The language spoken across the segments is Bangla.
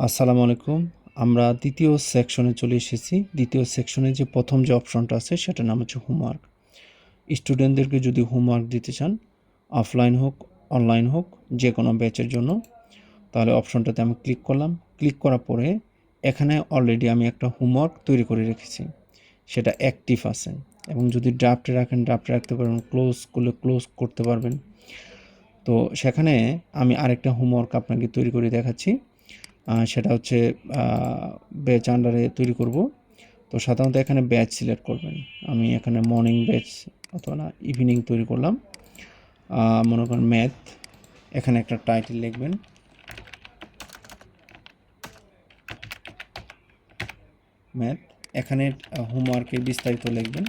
আসসালামু আলাইকুম। আমরা দ্বিতীয় সেকশনে চলে এসেছি। দ্বিতীয় সেকশনে যে প্রথম যে অপশনটা আছে সেটার নাম হচ্ছে হোমওয়ার্ক। স্টুডেন্টদেরকে যদি হোমওয়ার্ক দিতে চান, অফলাইন হোক, অনলাইন হোক, যে কোনো ব্যাচের জন্য, তাহলে অপশনটাতে আমি ক্লিক করলাম। ক্লিক করার পরে এখানে অলরেডি আমি একটা হোমওয়ার্ক তৈরি করে রেখেছি। সেটা অ্যাক্টিভ আছে এবং যদি ড্রাফটে রাখেন ড্রাফটে রাখতে পারবেন, ক্লোজ করলে ক্লোজ করতে পারবেন। তো সেখানে আমি আরেকটা হোমওয়ার্ক আপনাকে তৈরি করে দেখাচ্ছি। সেটা হচ্ছে ব্যাচ আন্ডারে তৈরি করব। তো সাধারণত এখানে ব্যাচ সিলেক্ট করবেন। আমি এখানে মর্নিং ব্যাচ অথবা না ইভিনিং তৈরি করলাম। মনে করেন ম্যাথ, এখানে একটা টাইটেল লিখবেন, ম্যাথ। এখানে হোমওয়ার্কের বিস্তারিত লিখবেন।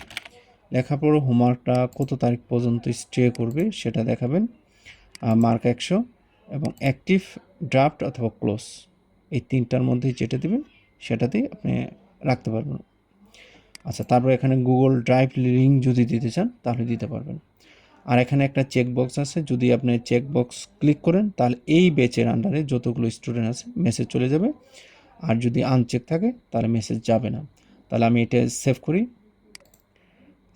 লেখার পর হোমওয়ার্কটা কত তারিখ পর্যন্ত স্টে করবে সেটা দেখাবেন। মার্ক 100 এবং অ্যাক্টিভ, ড্রাফট অথবা ক্লোজ, এই তিনটার মধ্যে যেটা দেবেন সেটাতেই আপনি রাখতে পারবেন। আচ্ছা, তারপর এখানে গুগল ড্রাইভ লিঙ্ক যদি দিতে চান তাহলে দিতে পারবেন। আর এখানে একটা চেকবক্স আছে, যদি আপনি চেকবক্স ক্লিক করেন তাহলে এই ব্যাচের আন্ডারে যতগুলো স্টুডেন্ট আছে মেসেজ চলে যাবে। আর যদি আনচেক থাকে তাহলে মেসেজ যাবে না। তাহলে আমি এটা সেভ করি।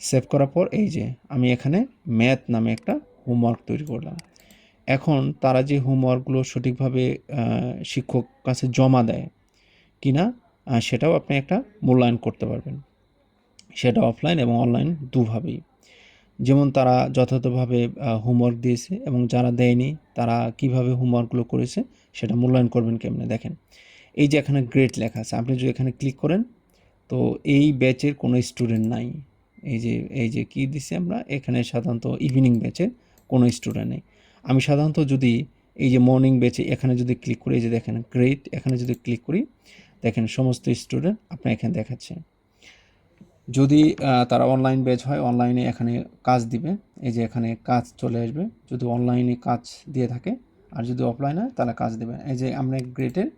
সেভ করার পর এই যে আমি এখানে ম্যাথ নামে একটা হোমওয়ার্ক তৈরি করলাম। এখন তারা যে হোমওয়ার্কগুলো সঠিকভাবে শিক্ষক কাছে জমা দেয় কিনা সেটাও আপনি একটা মূল্যায়ন করতে পারবেন। সেটা অফলাইন এবং অনলাইন দুভাবেই। যেমন তারা যথাযথভাবে হোমওয়ার্ক দিয়েছে এবং যারা দেয়নি তারা কিভাবে হোমওয়ার্কগুলো করেছে সেটা মূল্যায়ন করবেন কেমনে দেখেন। এই যে এখানে গ্রেড লেখা আছে, আপনি যদি এখানে ক্লিক করেন তো এই ব্যাচের কোনো স্টুডেন্ট নাই। এই যে কি দিছি আমরা এখানে, সাধারণত ইভিনিং ব্যাচের কোনো স্টুডেন্ট নেই। আমি সাধারণত যদি এই যে মর্নিং ব্যাচে এখানে যদি ক্লিক করি, এই যে দেখেন গ্রেড, এখানে যদি ক্লিক করি দেখেন সমস্ত স্টুডেন্ট আপনার এখানে দেখাচ্ছে। যদি তারা অনলাইন ব্যাচ হয় অনলাইনে এখানে কাজ দিবে, এই যে এখানে কাজ চলে আসবে যদি অনলাইনে কাজ দিয়ে থাকে। আর যদি অফলাইন হয় তাহলে কাজ দেবে। এই যে আমরা গ্রেডের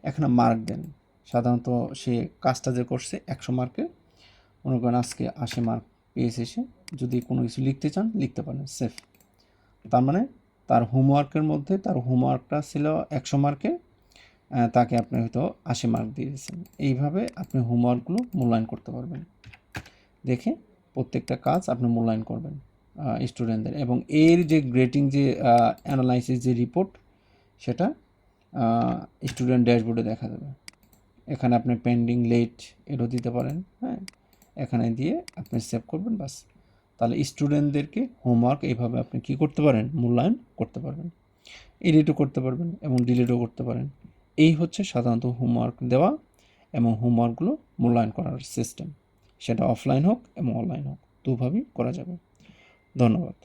এখানে মার্ক দেন। সাধারণত সে কাজটা যে করছে 100 মার্কে, মনে করেন আজকে 80 মার্ক পেয়েছে সে। যদি কোনো কিছু লিখতে চান লিখতে পারেন, সেফ। তার মানে তার হোমওয়ার্কের মধ্যে তার হোমওয়ার্কটা ছিল 100 মার্কে, তাকে আপনি হয়তো 80 মার্ক দিয়ে দিয়েছেন। এইভাবে আপনি হোমওয়ার্কগুলো মূল্যায়ন করতে পারবেন। দেখে প্রত্যেকটা কাজ আপনি মূল্যায়ন করবেন স্টুডেন্টদের, এবং এর যে গ্রেডিং যে অ্যানালাইসিস যে রিপোর্ট সেটা স্টুডেন্ট ড্যাশবোর্ডে দেখা যাবে। এখানে আপনি পেন্ডিং, লেট এটাও দিতে পারেন। হ্যাঁ, এখানে দিয়ে আপনি সেভ করবেন, বাস। তাহলে স্টুডেন্টদেরকে হোমওয়ার্ক এইভাবে আপনি কী করতে পারেন, মূল্যায়ন করতে পারবেন। এডিটও করতে পারবেন এবং ডিলিটও করতে পারেন। এই হচ্ছে সাধারণত হোমওয়ার্ক দেওয়া এবং হোমওয়ার্কগুলো মূল্যায়ন করার সিস্টেম। সেটা অফলাইন হোক এবং অনলাইন হোক, দুভাবেই করা যাবে। ধন্যবাদ।